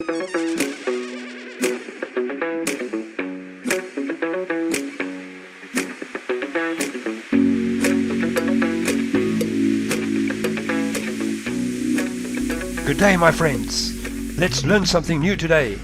Good day, my friends. Let's learn something new today.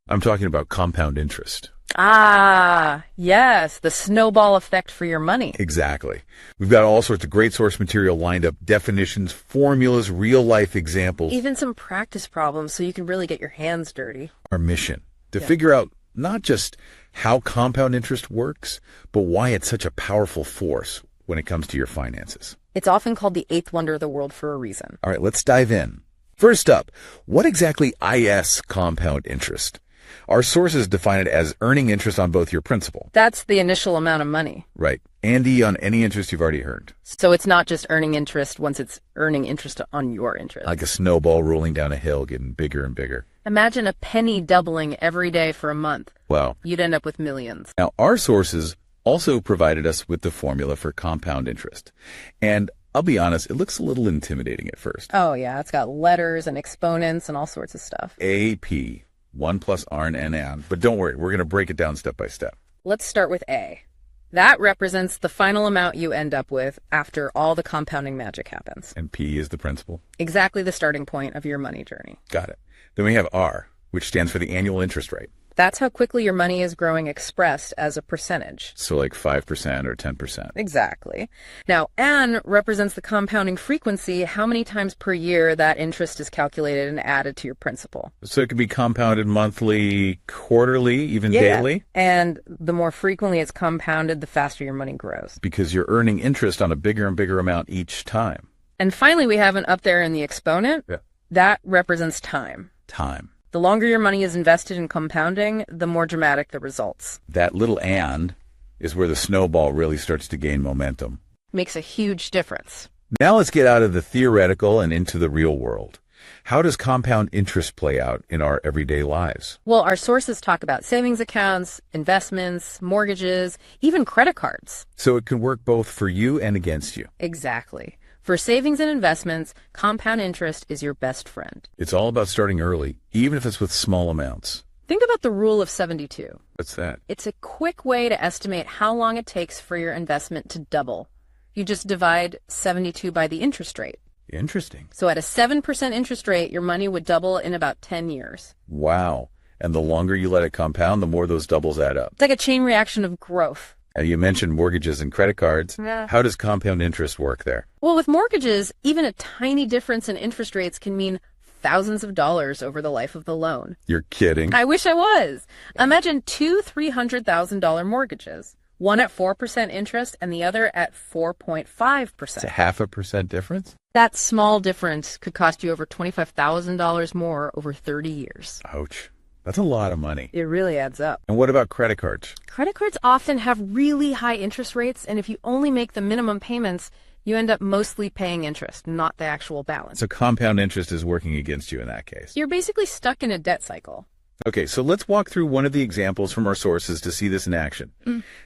I'm talking about compound interest. Ah, yes, the snowball effect for your money. Exactly. We've got all sorts of great source material lined up, definitions, formulas, real-life examples. Even some practice problems so you can really get your hands dirty. Our mission, to figure out not just how compound interest works, but why it's such a powerful force when it comes to your finances. It's often called the eighth wonder of the world for a reason. All right, let's dive in. First up, what exactly is compound interest? Our sources define it as earning interest on both your principal. That's the initial amount of money. Right. And on any interest you've already earned. So it's not just earning interest once it's earning interest on your interest. Like a snowball rolling down a hill, getting bigger and bigger. Imagine a penny doubling every day for a month. Wow. You'd end up with millions. Now, our sources also provided us with the formula for compound interest. And I'll be honest, it looks a little intimidating at first. Oh, yeah. It's got letters and exponents and all sorts of stuff. AP, 1 plus R and N. But don't worry, we're going to break it down step by step. Let's start with A. That represents the final amount you end up with after all the compounding magic happens. And P is the principal. Exactly the starting point of your money journey. Got it. Then we have R, which stands for the annual interest rate. That's how quickly your money is growing expressed as a percentage. So like 5% or 10%. Exactly. Now, N represents the compounding frequency, how many times per year that interest is calculated and added to your principal. So it could be compounded monthly, quarterly, even daily? And the more frequently it's compounded, the faster your money grows. Because you're earning interest on a bigger and bigger amount each time. And finally, we have an up there in the exponent. Yeah. That represents time. Time. The longer your money is invested in compounding, the more dramatic the results. That little and is where the snowball really starts to gain momentum. Makes a huge difference. Now let's get out of the theoretical and into the real world. How does compound interest play out in our everyday lives? Well, our sources talk about savings accounts, investments, mortgages, even credit cards. So it can work both for you and against you. Exactly. For savings and investments, compound interest is your best friend. It's all about starting early, even if it's with small amounts. Think about the rule of 72. What's that? It's a quick way to estimate how long it takes for your investment to double. You just divide 72 by the interest rate. Interesting. So at a 7% interest rate, your money would double in about 10 years. Wow. And the longer you let it compound, the more those doubles add up. It's like a chain reaction of growth. You mentioned mortgages and credit cards. Yeah. How does compound interest work there? Well, with mortgages, even a tiny difference in interest rates can mean thousands of dollars over the life of the loan. You're kidding. I wish I was. Imagine two $300,000 mortgages, one at 4% interest and the other at 4.5%. It's a 0.5% difference? That small difference could cost you over $25,000 more over 30 years. Ouch. That's a lot of money. It really adds up. And what about credit cards? Credit cards often have really high interest rates, and if you only make the minimum payments, you end up mostly paying interest, not the actual balance. So compound interest is working against you in that case. You're basically stuck in a debt cycle. Okay, so let's walk through one of the examples from our sources to see this in action.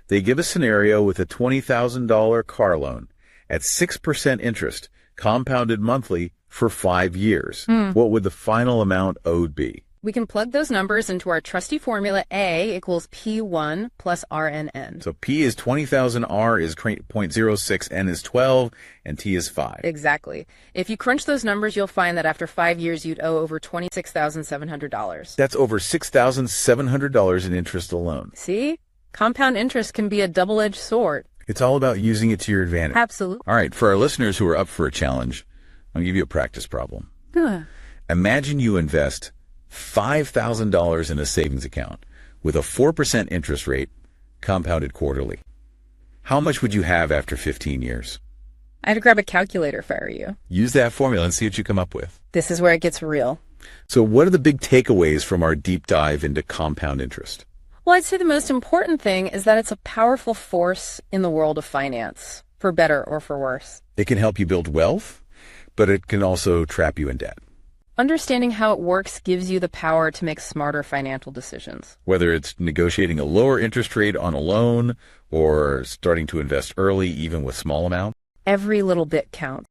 They give a scenario with a $20,000 car loan at 6% interest, compounded monthly for 5 years. What would the final amount owed be? We can plug those numbers into our trusty formula. A equals P1 plus RNN. So P is 20,000, R is 0.06, N is 12, and T is 5. Exactly. If you crunch those numbers, you'll find that after 5 years, you'd owe over $26,700. That's over $6,700 in interest alone. See? Compound interest can be a double-edged sword. It's all about using it to your advantage. Absolutely. All right, for our listeners who are up for a challenge, I'll give you a practice problem. Imagine you invest $5,000 in a savings account with a 4% interest rate compounded quarterly. How much would you have after 15 years? I had to grab a calculator if I were you. Use that formula and see what you come up with. This is where it gets real. So what are the big takeaways from our deep dive into compound interest? Well, I'd say the most important thing is that it's a powerful force in the world of finance, for better or for worse. It can help you build wealth, but it can also trap you in debt. Understanding how it works gives you the power to make smarter financial decisions. Whether it's negotiating a lower interest rate on a loan or starting to invest early, even with small amounts. Every little bit counts.